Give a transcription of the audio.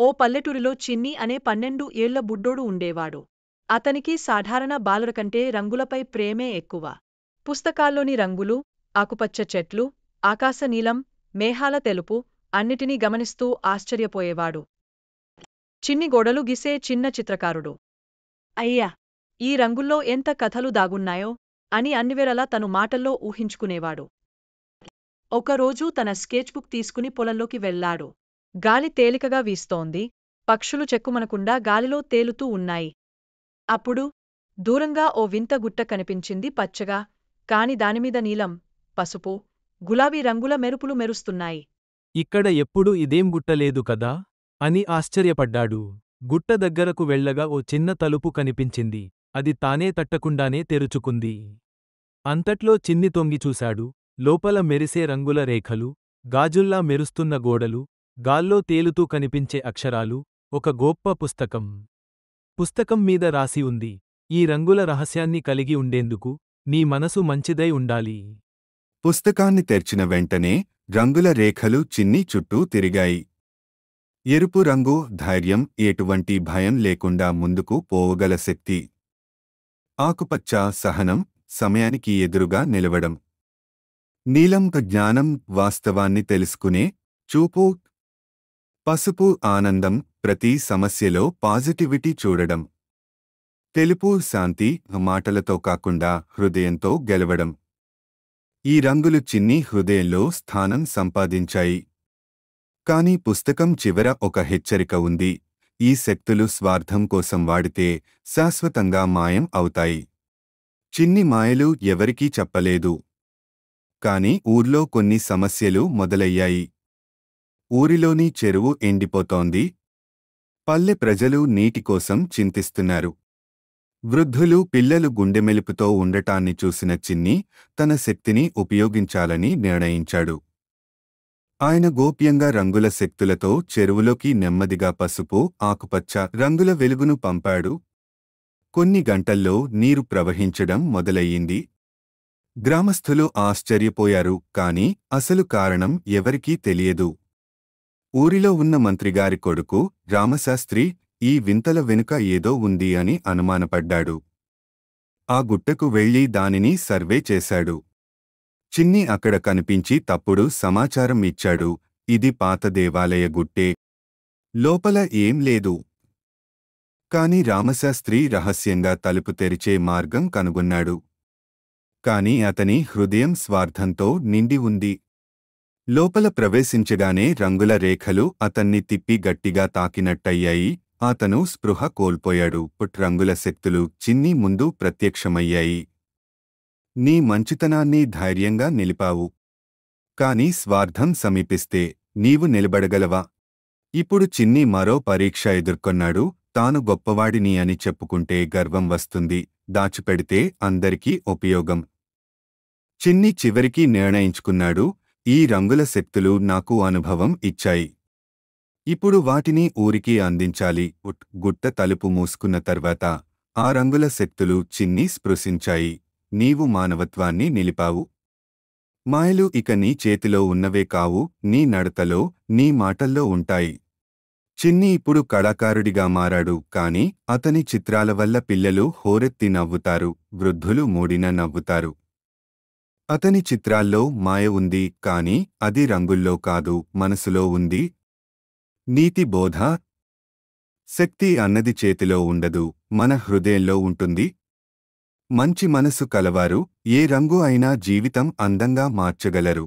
ఓ పల్లెటూరిలో చిన్ని అనే 12 ఏళ్ల బుడ్డోడు ఉండేవాడు. అతనికి సాధారణ బాలుర కంటే రంగులపై ప్రేమే ఎక్కువ. పుస్తకాల్లోని రంగులు, ఆకుపచ్చ చెట్లు, ఆకాశ నీలం, మేఘాల తెలుపు అన్నిటినీ గమనిస్తూ ఆశ్చర్యపోయేవాడు. చిన్ని గోడలు గీసే చిన్న చిత్రకారుడు. అయ్యా! ఈ రంగుల్లో ఎంత కథలు దాగున్నాయో అని అన్నివేళలా తను మాటల్లో ఊహించుకునేవాడు. ఒకరోజు తన స్కెచ్బుక్ తీసుకుని పొలంలోకి వెళ్లాడు. గాలి తేలికగా వీస్తోంది, పక్షులు చెక్కుమనకుండా గాలిలో తేలుతూ ఉన్నాయి. అప్పుడు దూరంగా ఓ వింత గుట్ట కనిపించింది. పచ్చగా, కాని దానిమీద నీలం, పసుపు, గులాబీ రంగుల మెరుపులు మెరుస్తున్నాయి. ఇక్కడ ఎప్పుడూ ఇదేం గుట్టలేదు కదా అని ఆశ్చర్యపడ్డాడు. గుట్ట దగ్గరకు వెళ్ళగా ఓ చిన్న తలుపు కనిపించింది. అది తానే తట్టకుండానే తెరుచుకుంది. అంతట్లో చిన్ని తొంగి చూశాడు. లోపల మెరిసే రంగుల రేఖలు, గాజుల్లా మెరుస్తున్న గోడలు, గాల్లో తేలుతూ కనిపించే అక్షరాలు, ఒక గొప్ప పుస్తకం. పుస్తకం మీద రాసి ఉంది, ఈ రంగుల రహస్యాన్ని కలిగి ఉండేందుకు నీ మనసు మంచిదై ఉండాలి. పుస్తకాన్ని తెరిచిన వెంటనే రంగుల రేఖలు చిన్ని చుట్టూ తిరిగాయి. ఎరుపు రంగు ధైర్యం, ఎటువంటి భయం లేకుండా ముందుకు పోవగల శక్తి. ఆకుపచ్చ సహనం, సమయానికి ఎదురుగా నిలవడం. నీలం జ్ఞానం, వాస్తవాన్ని తెలుసుకునే చూపు. పసుపు ఆనందం, ప్రతి సమస్యలో పాజిటివిటీ చూడడం. తెలుపు శాంతి, మాటలతో కాకుండా హృదయంతో గెలవడం. ఈ రంగులు చిన్ని హృదయంలో స్థానం సంపాదించాయి. కాని పుస్తకం చివర ఒక హెచ్చరిక ఉంది. ఈ శక్తులు స్వార్థం కోసం వాడితే శాశ్వతంగా మాయం అవుతాయి. చిన్ని మాయలు ఎవరికీ చెప్పలేదు. కాని ఊర్లో కొన్ని సమస్యలు మొదలయ్యాయి. ఊరిలోని చెరువు ఎండిపోతోంది. పల్లె ప్రజలు నీటి కోసం చింతిస్తున్నారు. వృద్ధులు, పిల్లలు గుండెమెలుపుతో ఉండటాన్ని చూసిన చిన్ని తన శక్తిని ఉపయోగించాలని నిర్ణయించాడు. ఆయన గోప్యంగా రంగుల శక్తులతో చెరువులోకి నెమ్మదిగా పసుపు, ఆకుపచ్చ రంగుల వెలుగును పంపాడు. కొన్ని గంటల్లో నీరు ప్రవహించడం మొదలయ్యింది. గ్రామస్థులు ఆశ్చర్యపోయారు. కాని అసలు కారణం ఎవరికీ తెలియదు. ఊరిలో ఉన్న మంత్రిగారి కొడుకు రామశాస్త్రి ఈ వింతల వెనుక ఏదో ఉంది అని అనుమానపడ్డాడు. ఆ గుట్టకు వెళ్లి దానిని సర్వే చేశాడు. చిన్ని అక్కడ కనిపించి తప్పుడు సమాచారం ఇచ్చాడు. ఇది పాత దేవాలయ గుట్టే. లోపల ఏం లేదు. కాని రామశాస్త్రి రహస్యంగా తలుపు తెరిచే మార్గం కనుగొన్నాడు. కాని అతని హృదయం స్వార్థంతో నిండి ఉంది. లోపల ప్రవేశించగానే రంగుల రేఖలు అతన్ని తిప్పి గట్టిగా తాకినట్టయ్యాయి. అతను స్పృహ కోల్పోయాడు. రంగుల శక్తులు చిన్ని ముందు ప్రత్యక్షమయ్యాయి. నీ మంచితనాన్ని ధైర్యంగా నిలిపావు. కాని స్వార్థం సమీపిస్తే నీవు నిలబడగలవా? ఇప్పుడు చిన్ని మరో పరీక్ష ఎదుర్కొన్నాడు. తాను గొప్పవాడిని అని చెప్పుకుంటే గర్వం వస్తుంది, దాచిపెడితే అందరికీ ఉపయోగం. చిన్ని చివరికి నిర్ణయించుకున్నాడు, ఈ రంగుల శక్తులు నాకు అనుభవం ఇచ్చాయి. ఇప్పుడు వాటిని ఊరికి అందించాలి. గుట్ట తలుపు మూసుకున్న తర్వాత ఆ రంగుల శక్తులు చిన్ని స్పృశించాయి. నీవు మానవత్వాన్ని నిలిపావు. మాయలు ఇక నీ చేతిలో ఉన్నవే కావు, నీ నడతలో, నీ మాటల్లో ఉంటాయి. చిన్ని ఇప్పుడు కళాకారుడిగా మారాడు. కాని అతని చిత్రాల వల్ల పిల్లలు హోరెత్తి నవ్వుతారు, వృద్ధులు మూడిన నవ్వుతారు. అతని చిత్రాల్లో మాయ ఉంది, కాని అది రంగుల్లో కాదు, మనసులో ఉంది. నీతి బోధ. శక్తి అన్నది చేతిలో ఉండదు, మన హృదయంలో ఉంటుంది. మంచి మనసు కలవారు ఏ రంగు అయినా జీవితం అందంగా మార్చగలరు.